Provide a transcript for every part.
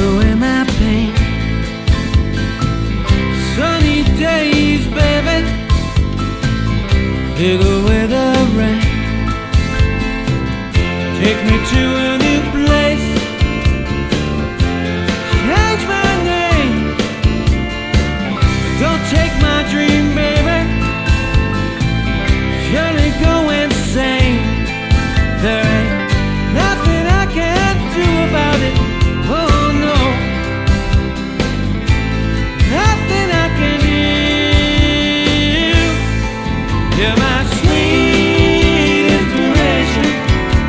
away my pain. Sunny days, baby, take away the rain. Take me to a new place, change my name. Don't take my dream, baby, surely go insane. There ain't nothing I can do about it, oh no. Nothing I can do. You're my sweet inspiration.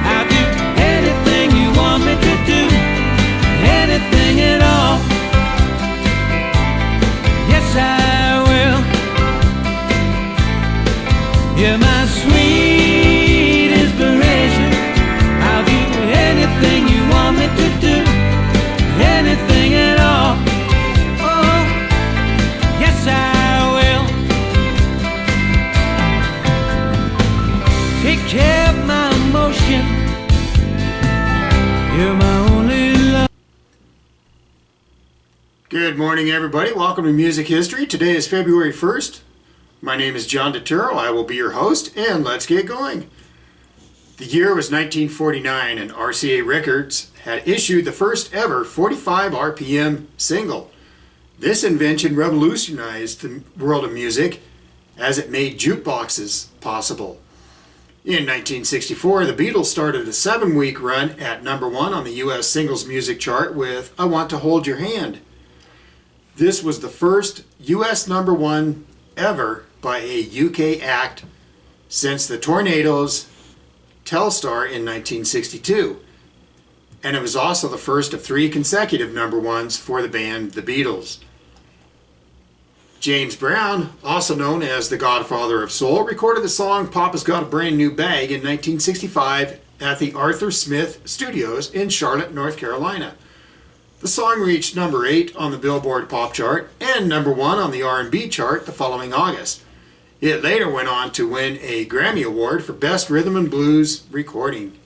I'll do anything you want me to do, anything at all. Yes, I will. You're my sweet inspiration. I'll do anything you want me to do, anything at all. Oh, yes, I will. Take care of my emotion. You're my only love. Good morning, everybody. Welcome to Music History. Today is February 1st. My name is John DeTuro. I will be your host, and let's get going. The year was 1949, and RCA Records had issued the first ever 45 RPM single. This invention revolutionized the world of music as it made jukeboxes possible. In 1964, the Beatles started a 7-week run at number 1 on the U.S. singles music chart with I Want to Hold Your Hand. This was the first U.S. number 1 ever by a UK act since the Tornadoes' Telstar in 1962. And it was also the first of 3 consecutive number 1s for the band The Beatles. James Brown, also known as the Godfather of Soul, recorded the song Papa's Got a Brand New Bag in 1965 at the Arthur Smith Studios in Charlotte, North Carolina. The song reached number 8 on the Billboard Pop chart and number 1 on the R&B chart the following August. It later went on to win a Grammy Award for Best Rhythm and Blues Recording.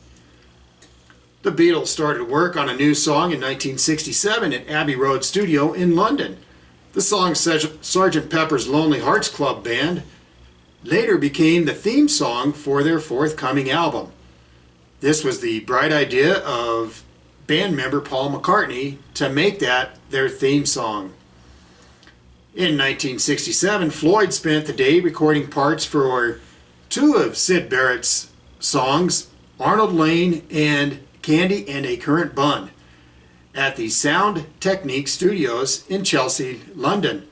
The Beatles started work on a new song in 1967 at Abbey Road Studio in London. The song Sgt. Pepper's Lonely Hearts Club Band later became the theme song for their forthcoming album. This was the bright idea of band member Paul McCartney to make that their theme song. In 1967, Floyd spent the day recording parts for 2 of Syd Barrett's songs, Arnold Lane and Candy and a Currant Bun, at the Sound Technique Studios in Chelsea, London.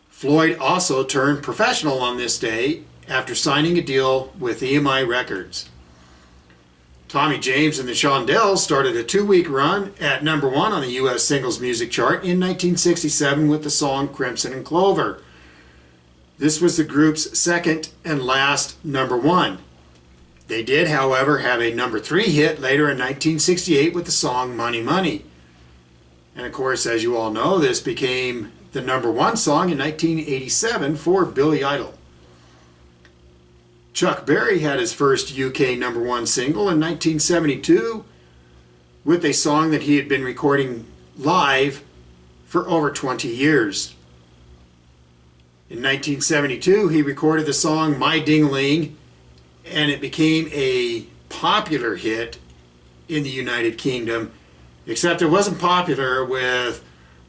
Floyd also turned professional on this day after signing a deal with EMI Records. Tommy James and the Shondells started a 2-week run at number 1 on the U.S. singles music chart in 1967 with the song Crimson and Clover. This was the group's second and last number 1. They did, however, have a number 3 hit later in 1968 with the song Money Money. And of course, as you all know, this became the number 1 song in 1987 for Billy Idol. Chuck Berry had his first UK number 1 single in 1972 with a song that he had been recording live for over 20 years. In 1972, he recorded the song My Ding-a-Ling, and it became a popular hit in the United Kingdom, except it wasn't popular with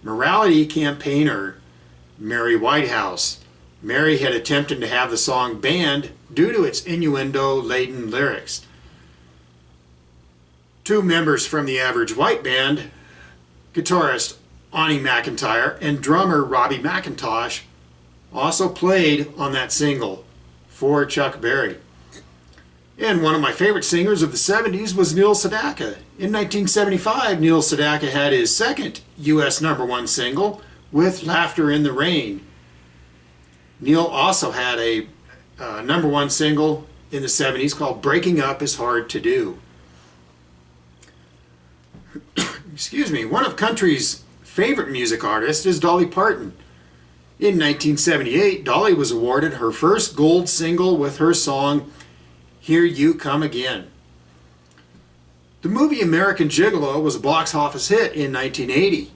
morality campaigner Mary Whitehouse. Mary had attempted to have the song banned due to its innuendo-laden lyrics. 2 members from the Average White Band, guitarist Ani McIntyre and drummer Robbie McIntosh, also played on that single for Chuck Berry. And one of my favorite singers of the 70s was Neil Sedaka. In 1975, Neil Sedaka had his second U.S. number 1 single with Laughter in the Rain. Neil also had a number 1 single in the 70s called Breaking Up is Hard to Do. Excuse me. One of country's favorite music artists is Dolly Parton. In 1978, Dolly was awarded her first gold single with her song Here You Come Again. The movie American Gigolo was a box office hit in 1980.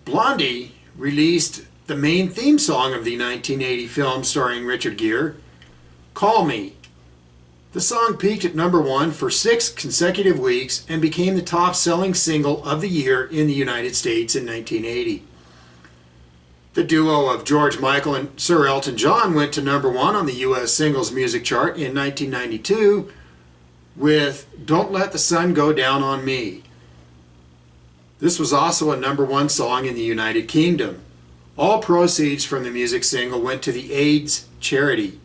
Blondie released the main theme song of the 1980 film starring Richard Gere, Call Me. The song peaked at number 1 for 6 consecutive weeks and became the top-selling single of the year in the United States in 1980. The duo of George Michael and Sir Elton John went to number 1 on the U.S. Singles Music Chart in 1992 with Don't Let the Sun Go Down on Me. This was also a number 1 song in the United Kingdom. All proceeds from the music single went to the AIDS charity.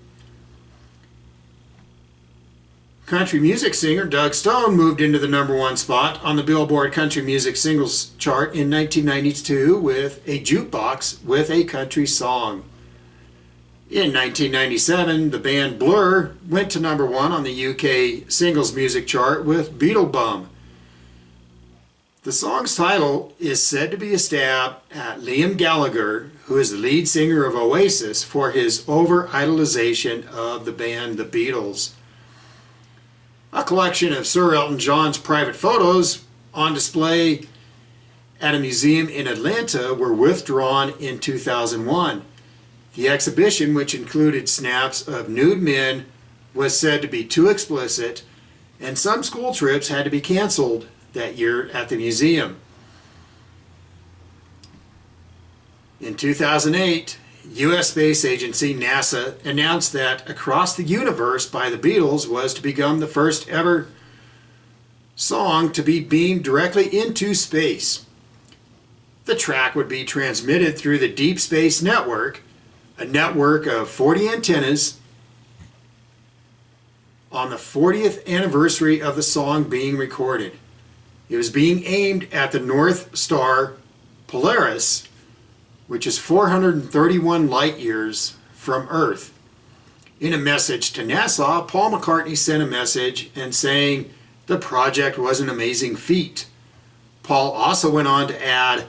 Country music singer Doug Stone moved into the number 1 spot on the Billboard Country Music Singles Chart in 1992 with A Jukebox with a Country Song. In 1997, the band Blur went to number 1 on the UK Singles Music Chart with Beetlebum. The song's title is said to be a stab at Liam Gallagher, who is the lead singer of Oasis, for his over-idolization of the band The Beatles. A collection of Sir Elton John's private photos on display at a museum in Atlanta were withdrawn in 2001. The exhibition, which included snaps of nude men, was said to be too explicit, and some school trips had to be canceled that year at the museum. In 2008, U.S. Space Agency NASA announced that Across the Universe by the Beatles was to become the first ever song to be beamed directly into space. The track would be transmitted through the Deep Space Network, a network of 40 antennas, on the 40th anniversary of the song being recorded. It was being aimed at the North Star Polaris, which is 431 light years from Earth. In a message to NASA, Paul McCartney sent a message and saying the project was an amazing feat. Paul also went on to add,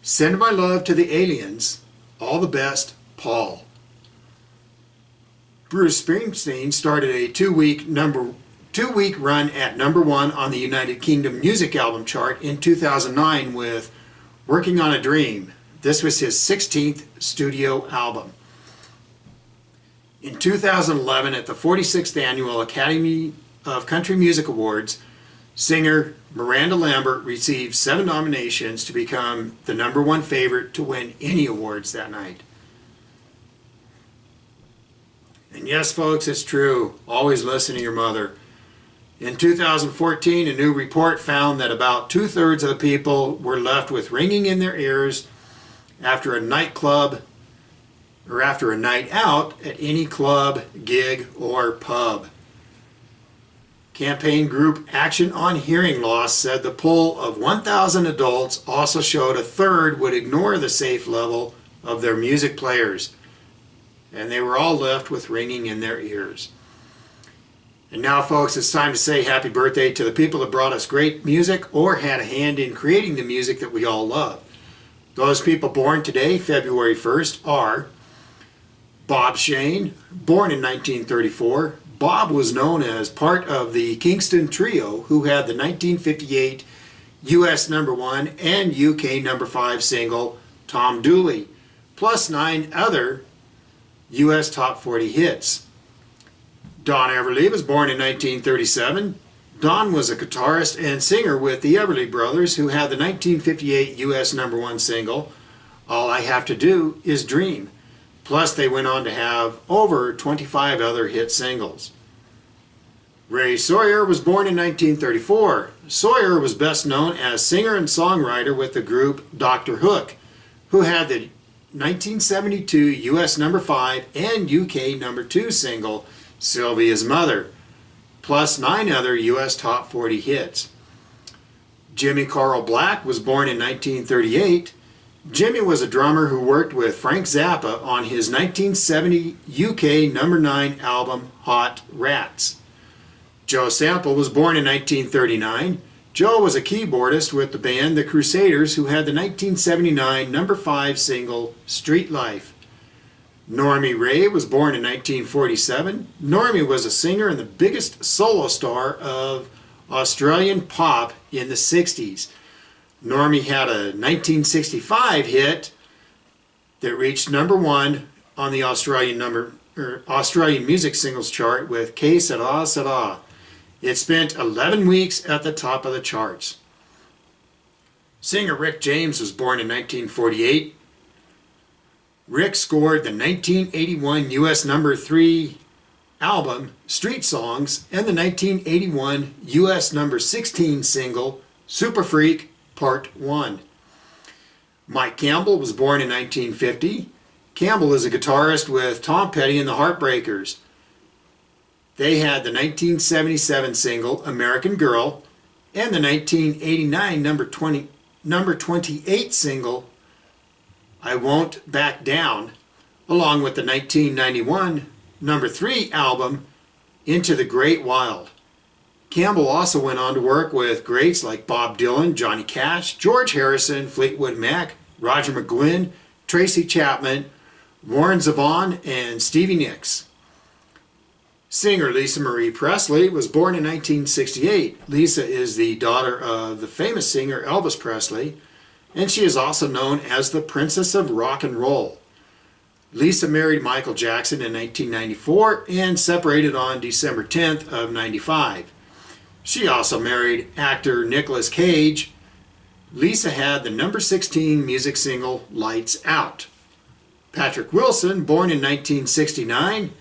"Send my love to the aliens. All the best, Paul." Bruce Springsteen started a two-week run at number 1 on the United Kingdom Music Album Chart in 2009 with Working on a Dream. This was his 16th studio album. In 2011, at the 46th Annual Academy of Country Music Awards, singer Miranda Lambert received 7 nominations to become the number 1 favorite to win any awards that night. And yes, folks, it's true. Always listen to your mother. In 2014, a new report found that about 2/3 of the people were left with ringing in their ears after a nightclub or after a night out at any club, gig, or pub. Campaign group Action on Hearing Loss said the poll of 1,000 adults also showed 1/3 would ignore the safe level of their music players, and they were all left with ringing in their ears. And now, folks, it's time to say happy birthday to the people that brought us great music or had a hand in creating the music that we all love. Those people born today, February 1st, are Bob Shane, born in 1934. Bob was known as part of the Kingston Trio, who had the 1958 U.S. number 1 and UK number 5 single, Tom Dooley, plus 9 other U.S. top 40 hits. Don Everly was born in 1937. Don was a guitarist and singer with the Everly Brothers, who had the 1958 U.S. number 1 single, All I Have to Do Is Dream. Plus, they went on to have over 25 other hit singles. Ray Sawyer was born in 1934. Sawyer was best known as singer and songwriter with the group Dr. Hook, who had the 1972 U.S. number 5 and UK number 2 single, Sylvia's Mother, plus 9 other U.S. top 40 hits. Jimmy Carl Black was born in 1938. Jimmy was a drummer who worked with Frank Zappa on his 1970 UK number 9 album, Hot Rats. Joe Sample was born in 1939. Joe was a keyboardist with the band The Crusaders, who had the 1979 number 5 single, Street Life. Normie Ray was born in 1947. Normie was a singer and the biggest solo star of Australian pop in the 60s. Normie had a 1965 hit that reached number one on the Australian music singles chart with Que Sera Sera. It spent 11 weeks at the top of the charts. Singer Rick James was born in 1948. Rick scored the 1981 U.S. number 3 album Street Songs and the 1981 U.S. number 16 single Super Freak Part 1. Mike Campbell was born in 1950. Campbell is a guitarist with Tom Petty and the Heartbreakers. They had the 1977 single American Girl and the 1989 number 28 single I Won't Back Down, along with the 1991 number 3 album Into the Great Wild. Campbell also went on to work with greats like Bob Dylan, Johnny Cash, George Harrison, Fleetwood Mac, Roger McGuinn, Tracy Chapman, Warren Zevon, and Stevie Nicks. Singer Lisa Marie Presley was born in 1968. Lisa is the daughter of the famous singer Elvis Presley, and she is also known as the Princess of Rock and Roll. Lisa married Michael Jackson in 1994 and separated on December 10th of 95. She also married actor Nicolas Cage. Lisa had the number 16 music single Lights Out. Patrick Wilson, born in 1969.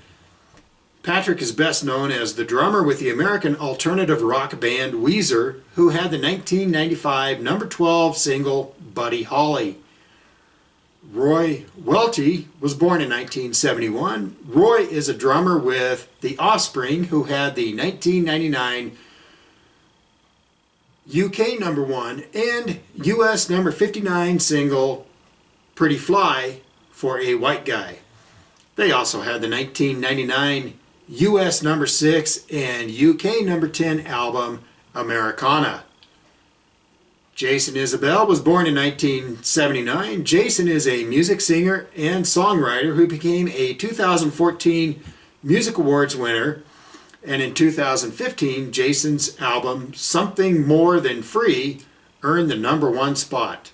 Patrick is best known as the drummer with the American alternative rock band Weezer, who had the 1995 number 12 single Buddy Holly. Roy Welty was born in 1971. Roy is a drummer with The Offspring, who had the 1999 UK number 1 and US number 59 single Pretty Fly for a White Guy. They also had the 1999 US number 6 and UK number 10 album Americana. Jason Isbell was born in 1979. Jason is a music singer and songwriter who became a 2014 Music Awards winner, and in 2015 Jason's album Something More Than Free earned the number 1 spot.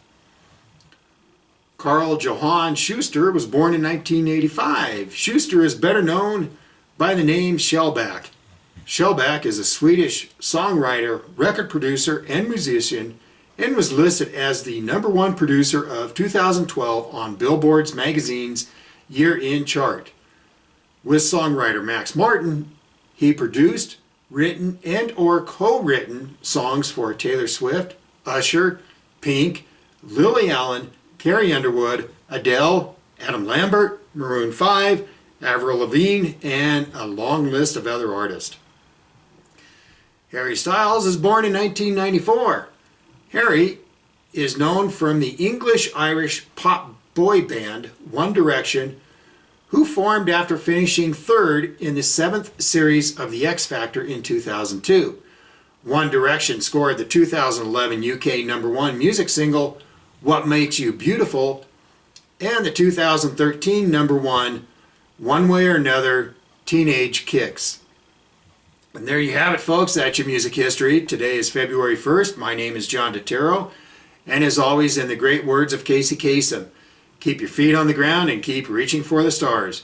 Carl Johann Schuster was born in 1985. Schuster is better known by the name Shellback. Shellback is a Swedish songwriter, record producer, and musician, and was listed as the number 1 producer of 2012 on Billboard's magazine's year-end chart. With songwriter Max Martin, he produced, written, and or co-written songs for Taylor Swift, Usher, Pink, Lily Allen, Carrie Underwood, Adele, Adam Lambert, Maroon 5, Avril Lavigne, and a long list of other artists. Harry Styles is born in 1994. Harry is known from the English-Irish pop boy band One Direction, who formed after finishing 3rd in the 7th series of The X Factor in 2002. One Direction scored the 2011 UK number 1 music single What Makes You Beautiful and the 2013 number 1 One Way or Another Teenage Kicks. And there you have it, folks. That's your music history. Today is February 1st. My name is John Dotero. And as always, in the great words of Casey Kasem, keep your feet on the ground and keep reaching for the stars.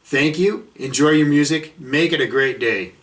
Thank you. Enjoy your music. Make it a great day.